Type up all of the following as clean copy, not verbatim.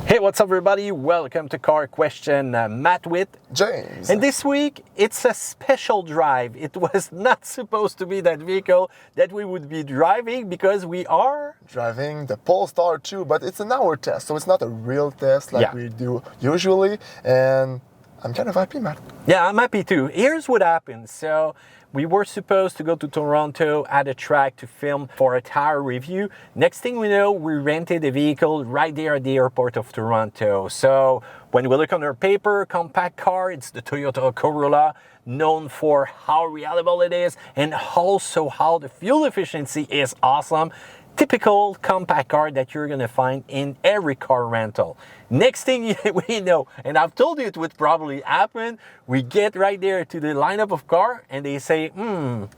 Hey, what's up everybody? Welcome to Car Question. Matt with James. And this week, it's a special drive. It was not supposed to be that vehicle that we would be driving because we are driving the Polestar 2, but it's an hour test, so it's not a real test like we do usually. And I'm kind of happy, Matt. Yeah, I'm happy too. Here's what happened. So we were supposed to go to Toronto at a track to film for a tire review. Next thing we know, we rented a vehicle right there at the airport of Toronto. So when we look on our paper, compact car, it's the Toyota Corolla, known for how reliable it is and also how the fuel efficiency is awesome. Typical compact car that you're going to find in every car rental. Next thing we know, and I've told you it would probably happen, we get right there to the lineup of car and they say, do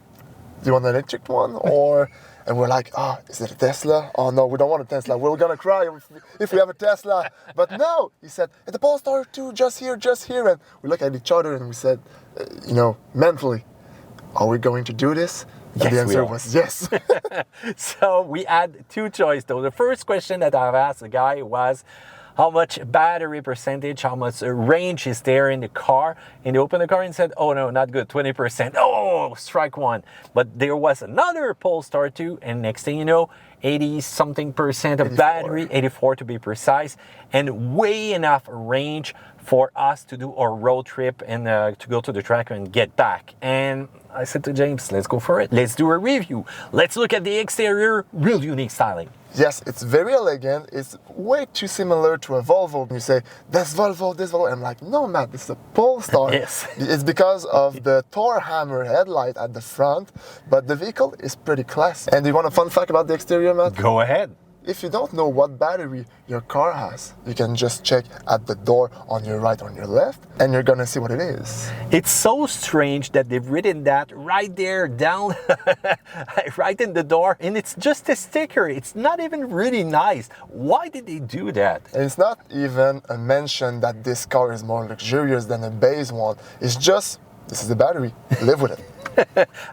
you want an electric one? And we're like, is it a Tesla? Oh no, we don't want a Tesla. We're gonna cry if we have a Tesla. But no, he said, the Polestar 2, just here. And we look at each other and we said, mentally, are we going to do this? And yes, the answer was yes. So we had two choices though. The first question that I've asked the guy was, how much battery percentage, how much range is there in the car? And he opened the car and said, oh no, not good, 20%. Oh, strike one. But there was another Polestar 2, and next thing you know, 80-something% of 84. battery, 84 to be precise, and way enough range for us to do our road trip and to go to the track and get back. And I said to James, let's go for it. Let's do a review. Let's look at the exterior, real unique styling. Yes, it's very elegant. It's way too similar to a Volvo. And you say, this Volvo. I'm like, no, Matt, this is a Polestar. Yes. It's because of the Thor hammer headlight at the front, but the vehicle is pretty classy. And do you want a fun fact about the exterior, Matt? Go ahead. If you don't know what battery your car has, you can just check at the door on your right or on your left, and you're gonna see what it is. It's so strange that they've written that right there down, right in the door, and it's just a sticker. It's not even really nice. Why did they do that? And it's not even a mention that this car is more luxurious than a base one. It's just, this is the battery, live with it.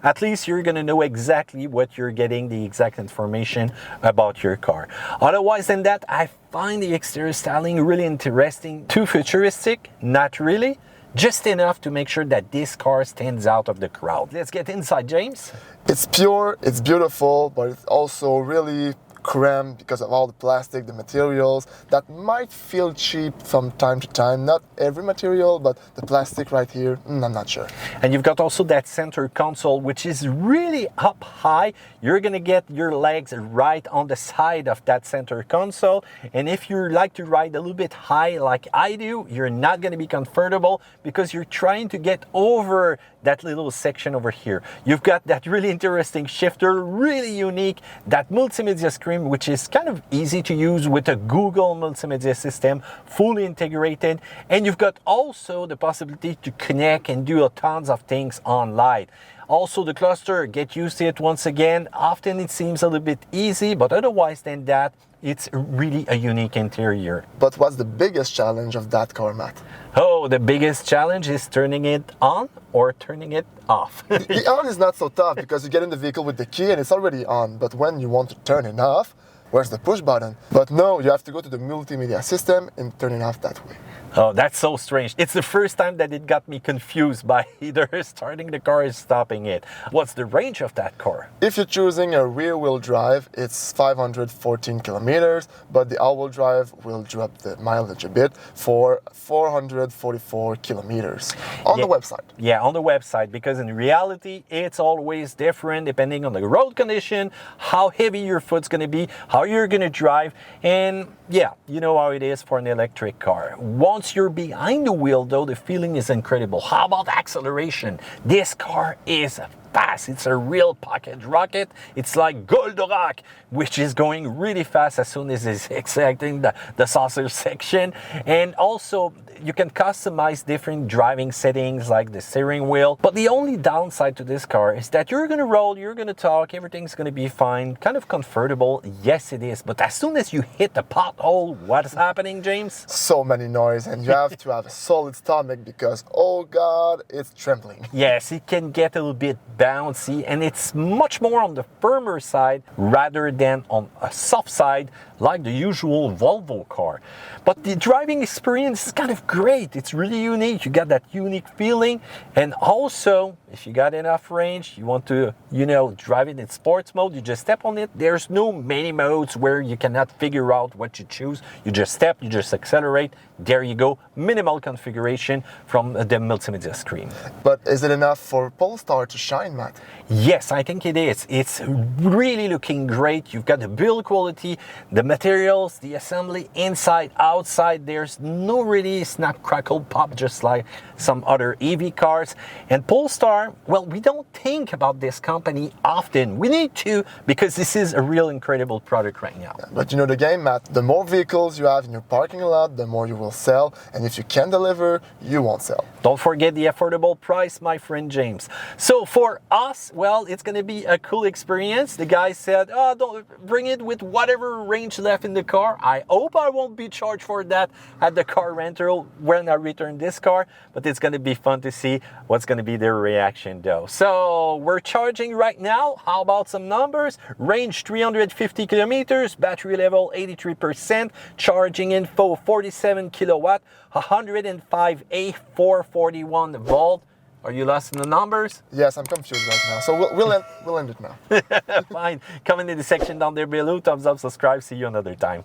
At least you're going to know exactly what you're getting, the exact information about your car. Otherwise than that, I find the exterior styling really interesting. Too futuristic? Not really. Just enough to make sure that this car stands out of the crowd. Let's get inside, James. It's pure, it's beautiful, but it's also really cramped because of all the plastic, the materials that might feel cheap from time to time. Not every material, but the plastic right here, I'm not sure. And you've got also that center console, which is really up high. You're gonna get your legs right on the side of that center console. And if you like to ride a little bit high like I do, you're not gonna be comfortable because you're trying to get over that little section over here. You've got that really interesting shifter, really unique, that multimedia screen, which is kind of easy to use with a Google multimedia system, fully integrated. And you've got also the possibility to connect and do tons of things online. Also the cluster, get used to it once again. Often it seems a little bit easy, but otherwise than that, it's really a unique interior. But what's the biggest challenge of that car, Matt? Oh, the biggest challenge is turning it on or turning it off. The on is not so tough because you get in the vehicle with the key and it's already on. But when you want to turn it off, where's the push button? But no, you have to go to the multimedia system and turn it off that way. Oh, that's so strange. It's the first time that it got me confused by either starting the car or stopping it. What's the range of that car? If you're choosing a rear-wheel drive, it's 514 kilometers, but the all-wheel drive will drop the mileage a bit for 444 kilometers on the website. Yeah, on the website, because in reality, it's always different depending on the road condition, how heavy your foot's going to be, how you're going to drive, and yeah, you know how it is for an electric car. Once you're behind the wheel, though, the feeling is incredible. How about acceleration? This car is fast. It's a real pocket rocket. It's like Goldorak, which is going really fast as soon as it's exiting the saucer section. And also, you can customize different driving settings like the steering wheel. But the only downside to this car is that you're gonna roll, you're gonna talk, everything's gonna be fine, kind of comfortable. Yes, it is. But as soon as you hit the pothole, what is happening, James? So many noise, and you have to have a solid stomach because, oh God, it's trembling. Yes, it can get a little bit bouncy, and it's much more on the firmer side rather than on a soft side like the usual Volvo car. But the driving experience is kind of great. It's really unique. You got that unique feeling, and also if you got enough range, you want to, drive it in sports mode, you just step on it. There's no many modes where you cannot figure out what you choose. You just step, you just accelerate. There you go. Minimal configuration from the multimedia screen. But is it enough for Polestar to shine, Matt? Yes, I think it is. It's really looking great. You've got the build quality, the materials, the assembly, inside, outside. There's no really snap, crackle, pop, just like some other EV cars. And Polestar, well, we don't think about this company often. We need to, because this is a real incredible product right now. But you know the game, Matt. The more vehicles you have in your parking lot, the more you will sell. And if you can deliver, you won't sell. Don't forget the affordable price, my friend James. So for us, well, it's going to be a cool experience. The guy said, oh, don't bring it with whatever range left in the car. I hope I won't be charged for that at the car rental when I return this car, but it's going to be fun to see what's going to be their reaction though. So we're charging right now. How about some numbers? Range 350 kilometers, battery level 83%, charging info 47 kilowatt, 105A, 441 volt. Are you lost in the numbers? Yes, I'm confused right now. So we'll end it now. Fine. Comment in the section down there below. Thumbs up, subscribe. See you another time.